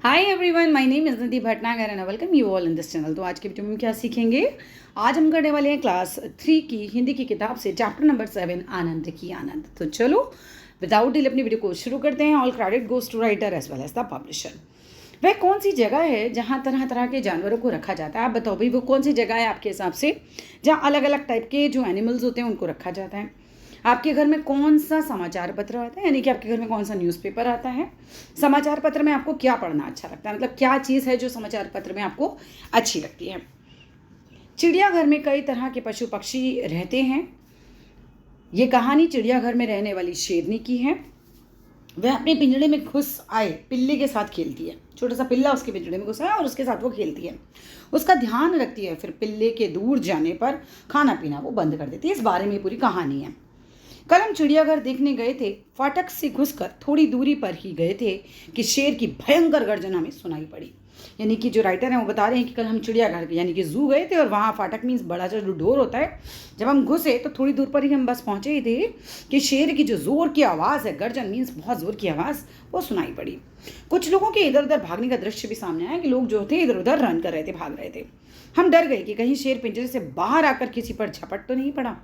Hi everyone, my name is Nidhi Bhatnagar and welcome you all in this channel. तो आज के video में क्या सीखेंगे? आज हम करने वाले हैं क्लास 3 की हिंदी की किताब से चैप्टर नंबर 7 आनंद की आनंद। तो चलो विदाउट डिले अपनी वीडियो को शुरू करते हैं। All credit goes to writer as well as the publisher. वह कौन सी जगह है जहाँ तरह तरह के जानवरों को रखा जाता है? आप बताओ भाई, वो कौन सी जगह है आपके हिसाब से जहाँ अलग अलग टाइप के जो एनिमल्स होते हैं उनको रखा जाता है? आपके घर में कौन सा समाचार पत्र आता है, यानी कि आपके घर में कौन सा न्यूज़पेपर आता है? समाचार पत्र में आपको क्या पढ़ना अच्छा लगता है? मतलब क्या चीज़ है जो समाचार पत्र में आपको अच्छी लगती है? चिड़ियाघर में कई तरह के पशु पक्षी रहते हैं। ये कहानी चिड़ियाघर में रहने वाली शेरनी की है। वह अपने पिंजड़े में घुस आए पिल्ले के साथ खेलती है। छोटा सा पिल्ला उसके पिंजड़े में घुसा है और उसके साथ वो खेलती है, उसका ध्यान रखती है। फिर पिल्ले के दूर जाने पर खाना पीना वो बंद कर देती है। इस बारे में पूरी कहानी है। कल हम चिड़ियाघर देखने गए थे। फाटक से घुसकर थोड़ी दूरी पर ही गए थे कि शेर की भयंकर गर्जन हमें सुनाई पड़ी। यानी कि जो राइटर हैं वो बता रहे हैं कि कल हम चिड़ियाघर यानी कि जू गए थे और वहाँ फाटक मीन्स बड़ा सा जो डोर होता है, जब हम घुसे तो थोड़ी दूर पर ही हम बस पहुँचे ही थे कि शेर की जो ज़ोर की आवाज़ है, गर्जन मीन्स बहुत ज़ोर की आवाज़, वो सुनाई पड़ी। कुछ लोगों के इधर उधर भागने का दृश्य भी सामने आया कि लोग जो थे इधर उधर रन कर रहे थे, भाग रहे थे। हम डर गए कि कहीं शेर पिंजरे से बाहर आकर किसी पर झपट तो नहीं पड़ा।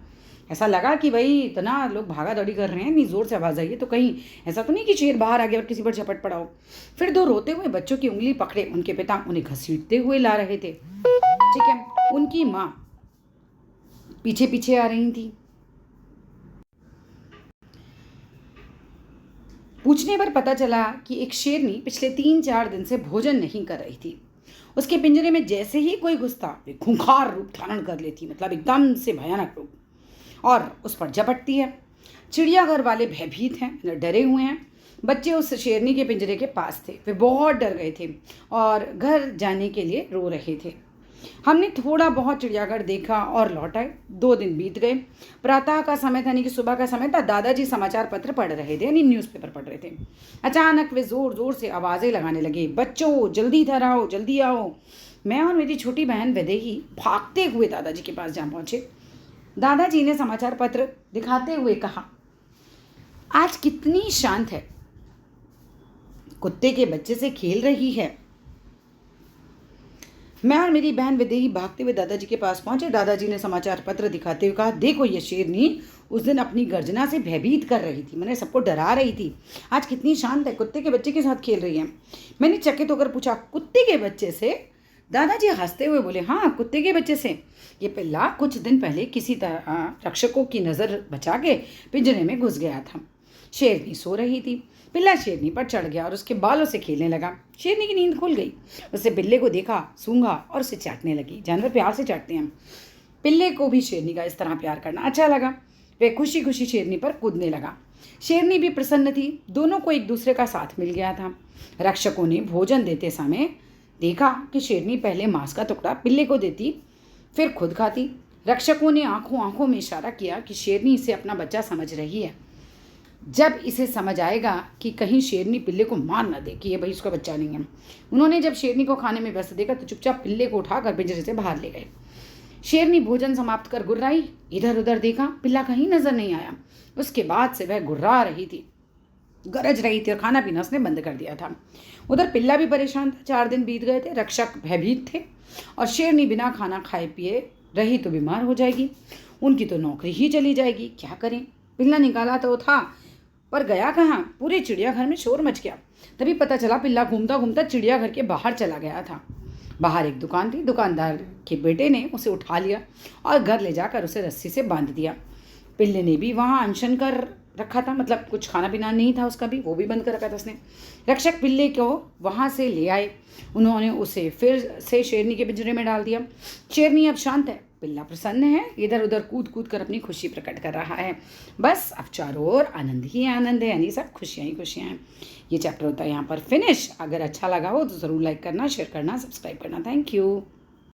ऐसा लगा कि भाई इतना लोग भागा दौड़ी कर रहे हैं, इतनी ज़ोर से आवाज़ आई है, तो कहीं ऐसा तो नहीं कि शेर बाहर आ गया और किसी पर झपट पड़ा हो। फिर दो रोते हुए बच्चों की उंगली पकड़े उनके पिता उन्हें घसीटते हुए ला रहे थे। ठीक है, उनकी माँ पीछे पीछे आ रही थी। पूछने पर पता चला कि एक शेरनी पिछले 3-4 दिन से भोजन नहीं कर रही थी। उसके पिंजरे में जैसे ही कोई घुसता वे खूंखार रूप धारण कर लेती, मतलब एकदम से भयानक रूप, और उस पर झपटती है। चिड़ियाघर वाले भयभीत हैं, डरे हुए हैं। बच्चे उस शेरनी के पिंजरे के पास थे। वे बहुत डर गए थे और घर जाने के लिए रो रहे थे। हमने थोड़ा बहुत चिड़ियाघर देखा और लौट आए। 2 दिन बीत गए। प्रातः का समय था, यानी कि सुबह का समय था। दादाजी समाचार पत्र पढ़ रहे थे, यानी न्यूज़पेपर पढ़ रहे थे। अचानक वे ज़ोर ज़ोर से आवाज़ें लगाने लगे, बच्चों जल्दी इधर आओ, जल्दी आओ। मैं और मेरी छोटी बहन वैदेही भागते हुए दादाजी के पास जा पहुँचे। दादाजी ने समाचार पत्र दिखाते हुए कहा, आज कितनी शांत है, कुत्ते के बच्चे से खेल रही है। मैं और मेरी बहन विदेही भागते हुए दादाजी के पास पहुंचे। दादाजी ने समाचार पत्र दिखाते हुए कहा, देखो ये शेरनी उस दिन अपनी गर्जना से भयभीत कर रही थी, मैंने सबको डरा रही थी। आज कितनी शांत है, कुत्ते के बच्चे के साथ खेल रही है। मैंने चकित होकर पूछा, कुत्ते के बच्चे से? दादाजी हंसते हुए बोले, हाँ कुत्ते के बच्चे से। ये पिल्ला कुछ दिन पहले किसी तरह रक्षकों की नज़र बचा के पिंजरे में घुस गया था। शेरनी सो रही थी। पिल्ला शेरनी पर चढ़ गया और उसके बालों से खेलने लगा। शेरनी की नींद खुल गई। उसने पिल्ले को देखा, सूंघा और उसे चाटने लगी। जानवर प्यार से चाटते हैं। पिल्ले को भी शेरनी का इस तरह प्यार करना अच्छा लगा। वह खुशी खुशी शेरनी पर कूदने लगा। शेरनी भी प्रसन्न थी। दोनों को एक दूसरे का साथ मिल गया था। रक्षकों ने भोजन देते समय देखा कि शेरनी पहले मांस का टुकड़ा पिल्ले को देती, फिर खुद खाती। रक्षकों ने आंखों आंखों में इशारा किया कि शेरनी इसे अपना बच्चा समझ रही है। जब इसे समझ आएगा कि कहीं शेरनी पिल्ले को मार न दे कि ये भाई उसका बच्चा नहीं है। उन्होंने जब शेरनी को खाने में व्यस्त देखा तो चुपचाप पिल्ले को उठाकर पिंजरे से बाहर ले गए। शेरनी भोजन समाप्त कर गुर्राई। इधर उधर देखा, पिल्ला कहीं नजर नहीं आया। उसके बाद से वह गुर्रा रही थी, गरज रही थी और खाना पीना उसने बंद कर दिया था। उधर पिल्ला भी परेशान था। 4 दिन बीत गए थे। रक्षक भयभीत थे और शेरनी बिना खाना खाए पिए रही तो बीमार हो जाएगी, उनकी तो नौकरी ही चली जाएगी। क्या करें? पिल्ला निकाला तो था, पर गया कहाँ? पूरे चिड़ियाघर में शोर मच गया। तभी पता चला पिल्ला घूमता घूमता चिड़ियाघर के बाहर चला गया था। बाहर एक दुकान थी। दुकानदार के बेटे ने उसे उठा लिया और घर ले जाकर उसे रस्सी से बांध दिया। पिल्ले ने भी वहाँ अनशन कर रखा था, मतलब कुछ खाना पीना नहीं था उसका भी, वो भी बंद कर रखा था उसने। रक्षक पिल्ले को वहाँ से ले आए। उन्होंने उसे फिर से शेरनी के पिंजरे में डाल दिया। शेरनी अब शांत है, पिल्ला प्रसन्न है, इधर उधर कूद कूद कर अपनी खुशी प्रकट कर रहा है। बस अब चारों ओर आनंद ही आनंद है, यानी सब खुशियाँ ही खुशियाँ हैं। ये चैप्टर होता है यहाँ पर फिनिश। अगर अच्छा लगा हो तो ज़रूर लाइक करना, शेयर करना, सब्सक्राइब करना। Thank you.